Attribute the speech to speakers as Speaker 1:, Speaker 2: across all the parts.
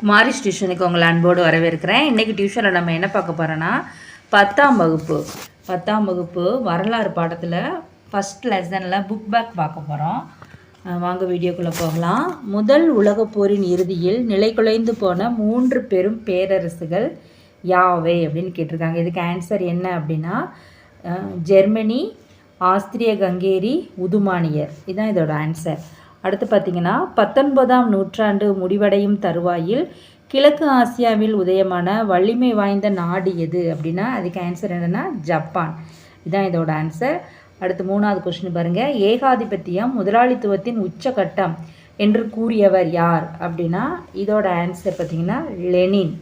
Speaker 1: Maurice டியூஷனுக்கு உங்களை அன்போடு வரவேற்கிறேன். இன்றைக்கி டியூஷனில் நம்ம என்ன பார்க்க போகிறோன்னா 10ஆம் வகுப்பு வரலாறு பாடத்தில் ஃபஸ்ட் லெசனில் புக் பேக் பார்க்க போகிறோம். வாங்க வீடியோக்குள்ளே போகலாம். முதல் உலகப் போரின் இறுதியில் நிலை குலைந்து போன 3 பெரும் பேரரசுகள் யாவை அப்படின்னு கேட்டிருக்காங்க. இதுக்கு ஆன்சர் என்ன அப்படின்னா ஜெர்மனி, ஆஸ்திரிய கங்கேரி, உதுமானியர். இதுதான் இதோட ஆன்சர். அடுத்து பார்த்திங்கன்னா 19ஆம் நூற்றாண்டு முடிவடையும் தருவாயில் கிழக்கு ஆசியாவில் உதயமான வலிமை வாய்ந்த நாடு எது அப்படின்னா அதுக்கு ஆன்சர் என்னென்னா ஜப்பான். இதுதான் இதோட ஆன்சர். அடுத்து 3வது கொஸ்டின் பாருங்கள். ஏகாதிபத்தியம் முதலாளித்துவத்தின் உச்சகட்டம் என்று கூறியவர் யார் அப்படின்னா இதோட ஆன்சர் பார்த்திங்கன்னா லெனின்.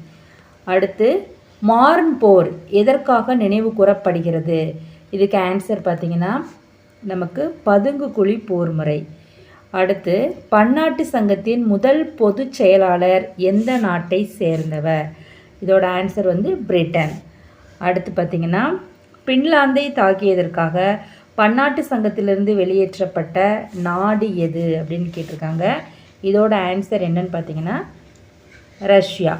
Speaker 1: அடுத்து மார்ன் போர் எதற்காக நினைவு கூறப்படுகிறது? இதுக்கு ஆன்சர் பார்த்திங்கன்னா நமக்கு பதுங்குகுழி போர் முறை. அடுத்து பன்னாட்டு சங்கத்தின் முதல் பொதுச் செயலாளர் எந்த நாட்டை சேர்ந்தவர்? இதோட ஆன்சர் பிரிட்டன். அடுத்து பார்த்திங்கன்னா பின்லாந்தை தாக்கியதற்காக பன்னாட்டு சங்கத்திலிருந்து வெளியேற்றப்பட்ட நாடு எது அப்படின்னு கேட்டிருக்காங்க. இதோட ஆன்சர் என்னன்னு பார்த்திங்கன்னா ரஷ்யா.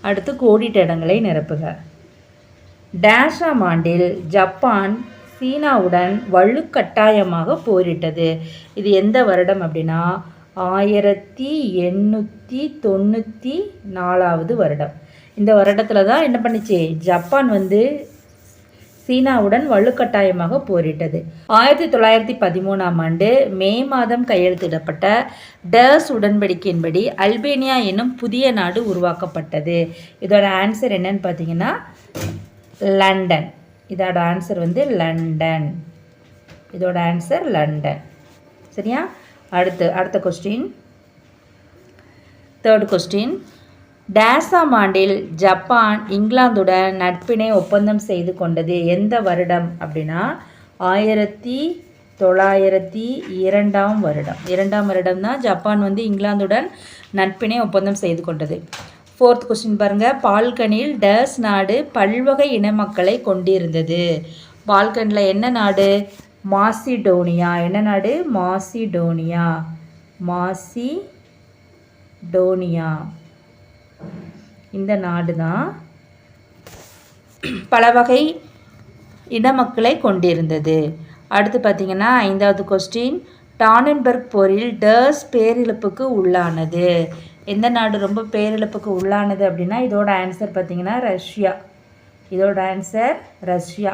Speaker 1: அடுத்து கோடிட்ட இடங்களை நிரப்புக. டேஷாம் ஆண்டில் ஜப்பான் சீனாவுடன் வலுக்கட்டாயமாக போரிட்டது. இது எந்த வருடம் அப்படின்னா 1894 வருடம். இந்த வருடத்தில் தான் என்ன பண்ணிச்சு ஜப்பான் சீனாவுடன் வலுக்கட்டாயமாக போரிட்டது. 1913ஆம் ஆண்டு மே மாதம் கையெழுத்திடப்பட்ட டர்ஸ் உடன்படிக்கையின்படி அல்பேனியா என்னும் புதிய நாடு உருவாக்கப்பட்டது. இதோட ஆன்சர் என்னன்னு பார்த்தீங்கன்னா லண்டன். இதோட ஆன்சர் லண்டன். இதோட ஆன்சர் லண்டன். சரியா? அடுத்த கொஸ்டின், 3rd கொஸ்டின். டேஷாம் ஆண்டில் ஜப்பான் இங்கிலாந்துடன் நட்பினை ஒப்பந்தம் செய்து கொண்டது எந்த வருடம் அப்படின்னா 1902ஆம் வருடம். 2ஆம் வருடம் தான் ஜப்பான் இங்கிலாந்துடன் நட்பினை ஒப்பந்தம் செய்து கொண்டது. 4th கொஸ்டின் பாருங்கள். பால்கனில் டர்ஸ் நாடு பல்வகை இன மக்களை கொண்டிருந்தது. பால்கனில் என்ன நாடு? மாசிடோனியா. என்ன நாடு? மாசிடோனியா. இந்த நாடு தான் பல வகை இன மக்களை கொண்டிருந்தது. அடுத்து பார்த்திங்கன்னா 5வது கொஸ்டின். டானன்பர்க் போரில் டர்ஸ் பேரிழப்புக்கு உள்ளானது. எந்த நாடு ரொம்ப பேரிழப்புக்கு உள்ளானது அப்படின்னா இதோட ஆன்சர் பார்த்திங்கன்னா ரஷ்யா. இதோட ஆன்சர் ரஷ்யா.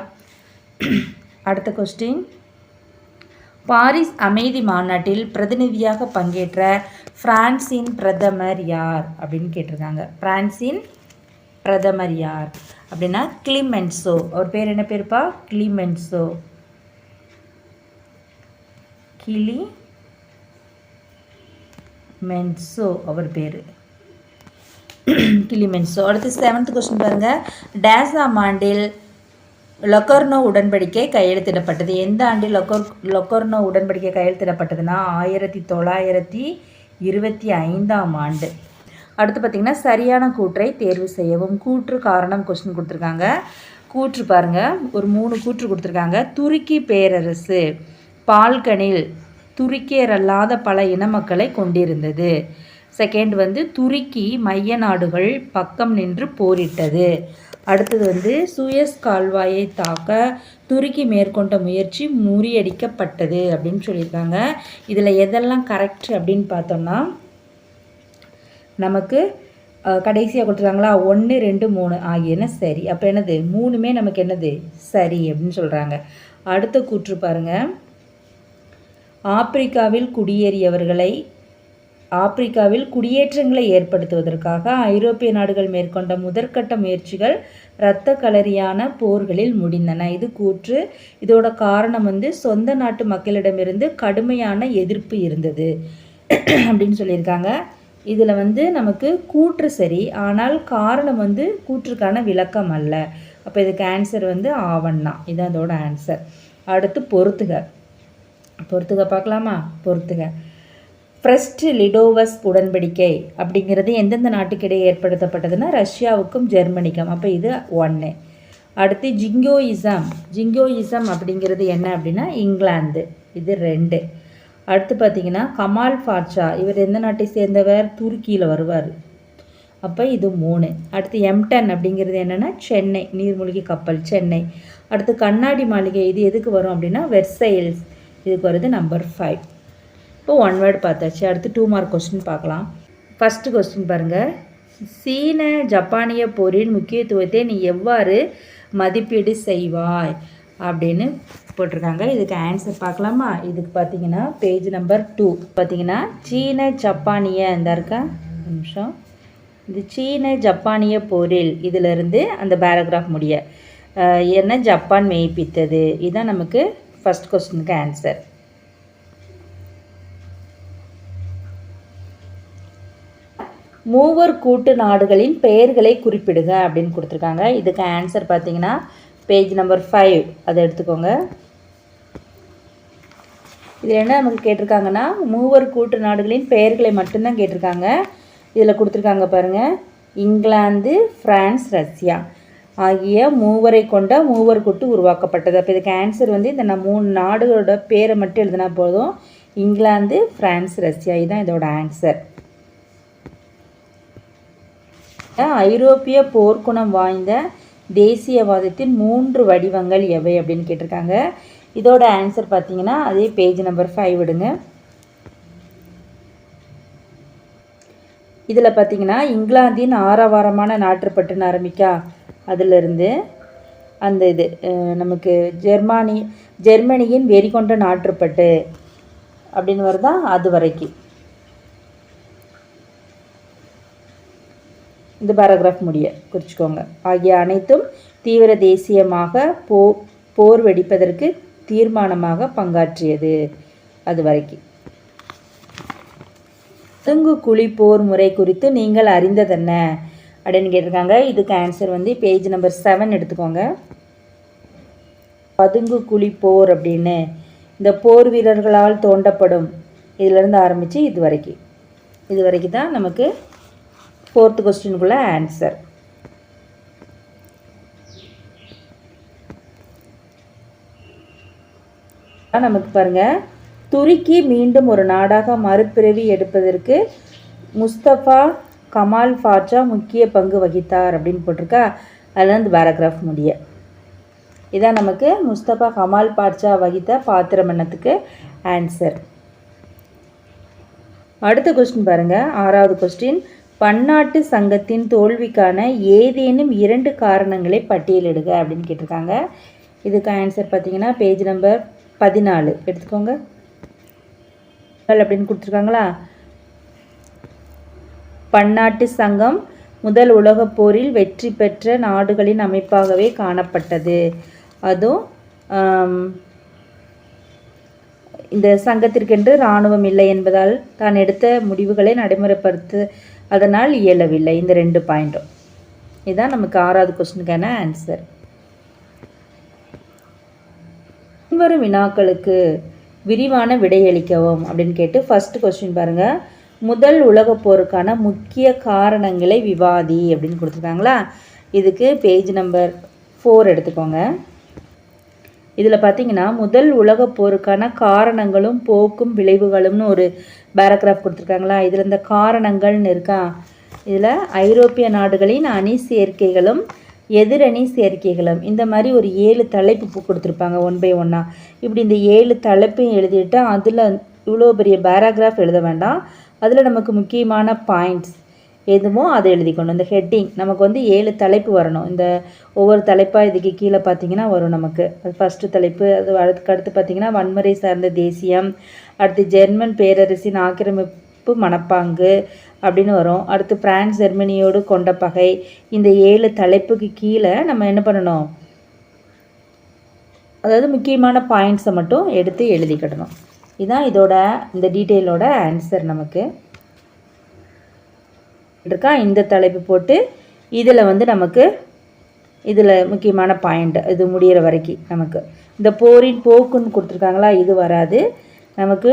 Speaker 1: அடுத்த கொஸ்டின். பாரிஸ் அமைதி மாநாட்டில் பிரதிநிதியாக பங்கேற்ற பிரான்சின் பிரதமர் யார் அப்படின்னு கேட்டிருக்காங்க. பிரான்சின் பிரதமர் யார் அப்படின்னா கிளிமென்சோ. அவர் பேர் என்ன பேருப்பா? கிளிமென்சோ. அவர் பேர் கிளிமென்சோ. அடுத்து 7th கொஸ்டின் பாருங்கள். டேஷாம் ஆண்டில் லொக்கர்னோ உடன்படிக்கை கையெழுத்திடப்பட்டது. எந்த ஆண்டில் லொக்கர்னோ உடன்படிக்கை கையெழுத்திடப்பட்டதுன்னா 1925ஆம் ஆண்டு. அடுத்து பார்த்திங்கன்னா சரியான கூற்றை தேர்வு செய்யவும். கூற்று காரணம் கொஸ்டின் கொடுத்துருக்காங்க. கூற்று பாருங்கள், ஒரு 3 கூற்று கொடுத்துருக்காங்க. துருக்கி பேரரசு பால்கனில் துருக்கியர் அல்லாத பல இன மக்களை கொண்டிருந்தது. செகண்ட் துருக்கி மைய நாடுகள் பக்கம் நின்று போரிட்டது. அடுத்தது சூயஸ் கால்வாயை தாக்க துருக்கி மேற்கொண்ட முயற்சி முறியடிக்கப்பட்டது அப்படின்னு சொல்லியிருக்காங்க. இதில் எதெல்லாம் கரெக்ட் அப்படின்னு பார்த்தோம்னா நமக்கு கடைசியாக கொடுத்துருக்காங்களா 1, 2, 3 ஆகியன சரி. அப்போ என்னது 3மே நமக்கு என்னது சரி அப்படின்னு சொல்கிறாங்க. அடுத்த கூற்று பாருங்கள். ஆப்பிரிக்காவில் குடியேற்றங்களை ஏற்படுத்துவதற்காக ஐரோப்பிய நாடுகள் மேற்கொண்ட முதற்கட்ட முயற்சிகள் இரத்த களரியான போர்களில் முடிந்தன. இது கூற்று. இதோட காரணம் சொந்த நாட்டு மக்களிடமிருந்து கடுமையான எதிர்ப்பு இருந்தது அப்படின்னு சொல்லியிருக்காங்க. இதில் நமக்கு கூற்று சரி, ஆனால் காரணம் கூற்றுக்கான விளக்கம் அல்ல. அப்போ இதுக்கு ஆன்சர் ஆவண்ணா. இதுதான் இதோட ஆன்சர். அடுத்து பொறுத்துக பார்க்கலாமா? பொறுத்துக. ஃபர்ஸ்ட் லிடோவஸ் உடன்படிக்கை அப்படிங்கிறது எந்தெந்த நாட்டுக்கிடையே ஏற்படுத்தப்பட்டதுன்னா ரஷ்யாவுக்கும் ஜெர்மனிக்கும். அப்போ இது 1. அடுத்து ஜிங்கோயிசம் அப்படிங்கிறது என்ன அப்படின்னா இங்கிலாந்து. இது 2. அடுத்து பார்த்தீங்கன்னா கமால் பாட்ஷா, இவர் எந்த நாட்டை சேர்ந்தவர்? துருக்கியில் வருவார். அப்போ இது 3. அடுத்து M10 அப்படிங்கிறது என்னென்னா சென்னை, நீர்மூழ்கி கப்பல் சென்னை. அடுத்து கண்ணாடி மாளிகை, இது எதுக்கு வரும் அப்படின்னா வெர்சைல்ஸ், இதுக்கு வருது நம்பர் 5. இப்போ 1 வேர்டு பார்த்தாச்சு. அடுத்து 2 மார்க் கொஸ்டின் பார்க்கலாம். ஃபஸ்ட்டு கொஸ்டின் பாருங்கள். சீன ஜப்பானிய போரின் முக்கியத்துவத்தை நீ எவ்வாறு மதிப்பீடு செய்வாய் அப்படின்னு போட்டிருக்காங்க. இதுக்கு ஆன்சர் பார்க்கலாமா? இதுக்கு பார்த்தீங்கன்னா பேஜ் நம்பர் 2 பார்த்தீங்கன்னா சீன ஜப்பானிய இந்த இருக்கா நிமிஷம், இது சீன ஜப்பானிய போரில் இதிலிருந்து அந்த பேராகிராஃப் முடிய என்ன ஜப்பான் மெய்ப்பித்தது, இதுதான் நமக்கு ஃபஸ்ட் கொஸ்டினுக்கு ஆன்சர். மூவர் கூட்டு நாடுகளின் பெயர்களை குறிப்பிடுக அப்படின்னு கொடுத்துருக்காங்க. இதுக்கு ஆன்சர் பார்த்தீங்கன்னா பேஜ் நம்பர் 5 அதை எடுத்துக்கோங்க. இதில் என்ன நமக்கு கேட்டிருக்காங்கன்னா மூவர் கூட்டு நாடுகளின் பெயர்களை மட்டும்தான் கேட்டிருக்காங்க. இதில் கொடுத்துருக்காங்க பாருங்கள், இங்கிலாந்து, பிரான்ஸ், ரஷ்யா ஆகிய மூவரை கொண்ட மூவர் கூட்டு உருவாக்கப்பட்டது. அப்போ இதுக்கு ஆன்சர் வந்து இந்த 3 நாடுகளோட பேரை மட்டும் எழுதினா போதும். இங்கிலாந்து, பிரான்ஸ், ரஷ்யா, இதுதான் இதோட ஆன்சர். ஐரோப்பிய போர்க்குணம் வாய்ந்த தேசியவாதத்தின் 3 வடிவங்கள் எவை அப்படின்னு கேட்டிருக்காங்க. இதோட ஆன்சர் பார்த்தீங்கன்னா அதே பேஜ் நம்பர் 5 விடுங்க. இதில் பார்த்தீங்கன்னா இங்கிலாந்தின் ஆரவாரமான நாட்டுப்பட்டுன்னு ஆரம்பிக்கா, அதிலிருந்து அந்த இது நமக்கு ஜெர்மனியின் வெறி கொண்ட நாட்டுப்பட்டு அப்படின்னு வருதா, அது வரைக்கும் இந்த பேராகிராஃப் முடிய குறிச்சிக்கோங்க. ஆகிய அனைத்தும் தீவிர தேசியமாக போர் வெடிப்பதற்கு தீர்மானமாக பங்காற்றியது, அது வரைக்கும். பதுங்கு குழி போர் முறை குறித்து நீங்கள் அறிந்ததென்ன அப்படின்னு கேட்டிருக்காங்க. இதுக்கு ஆன்சர் வந்து பேஜ் நம்பர் 7 எடுத்துக்கோங்க. பதுங்கு குழி போர் அப்படின்னு இந்த போர் வீரர்களால் தோண்டப்படும், இதிலேருந்து ஆரம்பித்து இது வரைக்கும் தான் நமக்கு 4th கொஸ்டினுக்குள்ள ஆன்சர். நமக்கு பாருங்க, துருக்கி மீண்டும் ஒரு நாடாக மறுபிறவி எடுப்பதற்கு முஸ்தபா கமால் பாட்சா முக்கிய பங்கு வகித்தார் அப்படின்னு போட்டிருக்கா. அதில் இந்த பேராகிராஃப் முடிய இதான் நமக்கு முஸ்தபா கமால் பாட்சா வகித்த பாத்திரம் என்னத்துக்கு ஆன்சர். அடுத்த கொஸ்டின் பாருங்கள், 6வது கொஸ்டின். பன்னாட்டு சங்கத்தின் தோல்விக்கான ஏதேனும் 2 காரணங்களை பட்டியலிடுக அப்படின்னு கேட்டிருக்காங்க. இதுக்கு ஆன்சர் பார்த்தீங்கன்னா பேஜ் நம்பர் 14 எடுத்துக்கோங்க. அப்படின்னு கொடுத்துருக்காங்களா. பன்னாட்டு சங்கம் முதல் உலகப் போரில் வெற்றி பெற்ற நாடுகளின் அமைப்பாகவே காணப்பட்டது. அதுவும் இந்த சங்கத்திற்கென்று இராணுவம் இல்லை என்பதால் தான் எடுத்த முடிவுகளை நடைமுறைப்படுத்த அதனால் இயலவில்லை. இந்த 2 பாயிண்ட்டும் இதுதான் நமக்கு 6வது கொஸ்டினுக்கான ஆன்சர். பின்வரும் வினாக்களுக்கு விரிவான விடையளிக்கவும் அப்படின்னு கேட்டு ஃபஸ்ட்டு கொஸ்டின் பாருங்கள். முதல் உலகப் போருக்கான முக்கிய காரணங்களை விவாதி அப்படின்னு கொடுத்துருக்காங்களா. இதுக்கு பேஜ் நம்பர் 4 எடுத்துக்கோங்க. இதில் பார்த்தீங்கன்னா முதல் உலகப் போருக்கான காரணங்களும் போக்கும் விளைவுகளும்னு ஒரு பேராகிராஃப் கொடுத்துருக்காங்களா. இதில் இந்த காரணங்கள்னு இருக்கா. இதில் ஐரோப்பிய நாடுகளின் அணி சேர்க்கைகளும் எதிரணி சேர்க்கைகளும் இந்த மாதிரி ஒரு 7 தலைப்பு கொடுத்துருப்பாங்க 1 by 1. இப்படி இந்த 7 தலைப்பையும் எழுதிட்டு அதில் இவ்வளோ பெரிய பேராகிராஃப் எழுத வேண்டாம். அதில் நமக்கு முக்கியமான பாயிண்ட்ஸ் எதுவோ அதை எழுதிக்கணும். இந்த ஹெட்டிங் நமக்கு வந்து 7 தலைப்பு வரணும். இந்த ஒவ்வொரு தலைப்பாக இதுக்கு கீழே பார்த்தீங்கன்னா வரும் நமக்கு. அது ஃபஸ்ட்டு தலைப்பு. அது அடுத்து பார்த்திங்கன்னா வன்முறை சார்ந்த தேசியம், அடுத்து ஜெர்மன் பேரரசின் ஆக்கிரமிப்பு மனப்பாங்கு அப்படின்னு வரும். அடுத்து பிரான்ஸ் ஜெர்மனியோடு கொண்ட பகை. இந்த 7 தலைப்புக்கு கீழே நம்ம என்ன பண்ணணும், அதாவது முக்கியமான பாயிண்ட்ஸை மட்டும் எடுத்து எழுதிக்கிடணும். இதுதான் இதோட இந்த டீட்டெயிலோட ஆன்சர். நமக்கு இருக்கா இந்த தலைப்பு போட்டு இதில் வந்து நமக்கு இதில் முக்கியமான பாயிண்ட் இது முடிகிற வரைக்கும் நமக்கு இந்த போரின் போக்குன்னு கொடுத்துருக்காங்களா, இது வராது நமக்கு.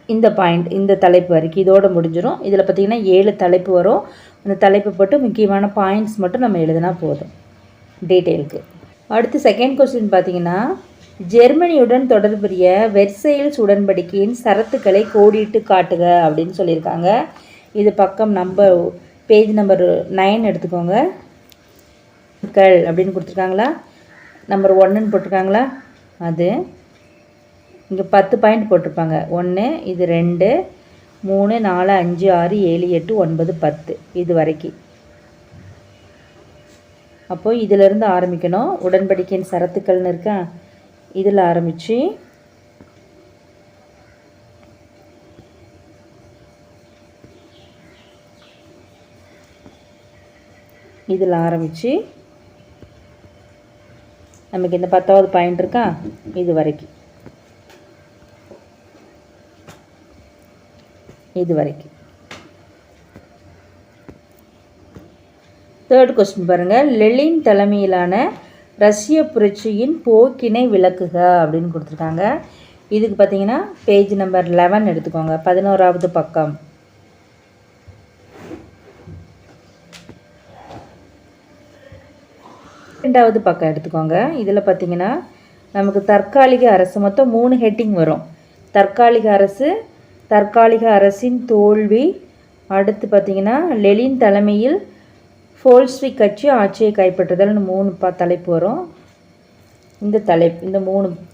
Speaker 1: இந்த பாயிண்ட் இந்த தலைப்பு வரைக்கும் இதோடு முடிஞ்சிடும். இதில் பார்த்திங்கன்னா 7 தலைப்பு வரும். அந்த தலைப்பு போட்டு முக்கியமான பாயிண்ட்ஸ் மட்டும் நம்ம எழுதினா போதும் டீட்டெயிலுக்கு. அடுத்து செகண்ட் கொஸ்டின் பார்த்திங்கன்னா ஜெர்மனியுடன் தொடர்புடைய வெர்சைல்ஸ் உடன்படிக்கையின் சரத்துக்களை கோடிட்டு காட்டுக அப்படின்னு சொல்லியிருக்காங்க. இது பக்கம் பேஜ் நம்பர் 9 எடுத்துக்கோங்க. அப்படின்னு கொடுத்துருக்காங்களா, நம்பர் 1ன்னு போட்டிருக்காங்களா, அது இங்கே 10 பாயிண்ட் போட்டிருப்பாங்க. 1, இது 2, 3, 4, 5, 6, 7, 8, 9, 10 இது வரைக்கும். அப்போது இதிலிருந்து ஆரம்பிக்கணும். உடன்படிக்கையின் சரத்துக்கள்னு இருக்கா, இதில் ஆரம்பித்து நமக்கு இந்த 10வது பாயிண்ட் இருக்கா, இது வரைக்கும். தேர்ட் கொஸ்டின் பாருங்கள். லெனின் தலைமையிலான ரஷ்ய புரட்சியின் போக்கினை விளக்குக அப்படின்னு கொடுத்துருக்காங்க. இதுக்கு பார்த்தீங்கன்னா பேஜ் நம்பர் 11 எடுத்துக்கோங்க, 11வது பக்கம். ரெண்டாவது பக்கம் எடுத்துக்கோங்க. இதில் பார்த்தீங்கன்னா நமக்கு தற்காலிக அரசு மொத்தம் 3 ஹெட்டிங் வரும். தற்காலிக அரசு, தற்காலிக அரசின் தோல்வி, அடுத்து பார்த்திங்கன்னா லெனின் தலைமையில் போல்ஸ்விக் கட்சி ஆட்சியை கைப்பற்றுதல்னு 3 தலைப்பு வரும். இந்த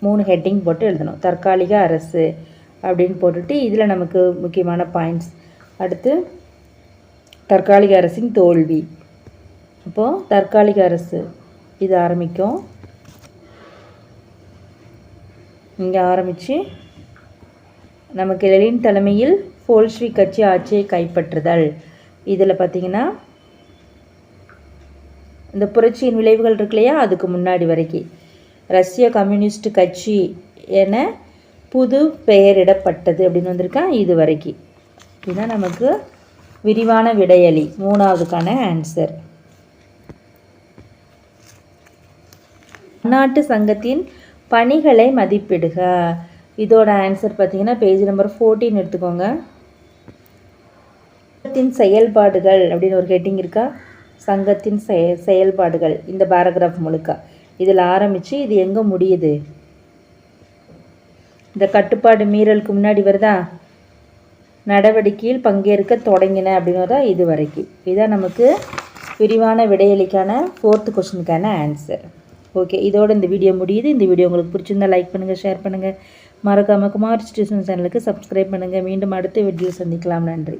Speaker 1: மூணு ஹெட்டிங் போட்டு எழுதணும். தற்காலிக அரசு அப்படின்னு போட்டுட்டு இதில் நமக்கு முக்கியமான பாயிண்ட்ஸ். அடுத்து தற்காலிக அரசின் தோல்வி. அப்போது தற்காலிக அரசு இது ஆரம்பிக்கும். இங்கே ஆரம்பித்து நமக்கு லெனின் தலைமையில் போல்ஸ்விக் கட்சி ஆட்சியை கைப்பற்றுதல். இதில் பார்த்திங்கன்னா இந்த புரட்சியின் விளைவுகள் இருக்கு இல்லையா, அதுக்கு முன்னாடி வரைக்கும் ரஷ்ய கம்யூனிஸ்ட் கட்சி என புது பெயரிடப்பட்டது அப்படின்னு வந்திருக்கா, இது வரைக்கும். இதுதான் நமக்கு விரிவான விடையளி, 3வதுக்கான ஆன்சர். பன்னாட்டு சங்கத்தின் பணிகளை மதிப்பிடுக. இதோட ஆன்சர் பார்த்தீங்கன்னா பேஜ் நம்பர் 14 எடுத்துக்கோங்க. சங்கத்தின் செயல்பாடுகள் அப்படின்னு ஒரு ஹெட்டிங் இருக்கா, சங்கத்தின் செயல்பாடுகள், இந்த பேராகிராஃப் முழுக்க இதில் ஆரம்பித்து இது எங்கே முடியுது, இந்த கட்டுப்பாடு மீறலுக்கு முன்னாடி வருதா, நடவடிக்கையில் பங்கேற்க தொடங்கின அப்படின்னு வருதா, இது வரைக்கும். இதுதான் நமக்கு விரிவான விடையளிக்கான 4th கொஸ்டினுக்கான ஆன்சர். ஓகே, இதோட இந்த வீடியோ முடியுது. இந்த வீடியோ உங்களுக்கு பிடிச்சிருந்தா லைக் பண்ணுங்கள், ஷேர் பண்ணுங்கள், மறக்காமல் குமார் டியூஷன் சேனலுக்கு சப்ஸ்கிரைப் பண்ணுங்கள். மீண்டும் அடுத்த வீடியோவில் சந்திக்கலாம். நன்றி.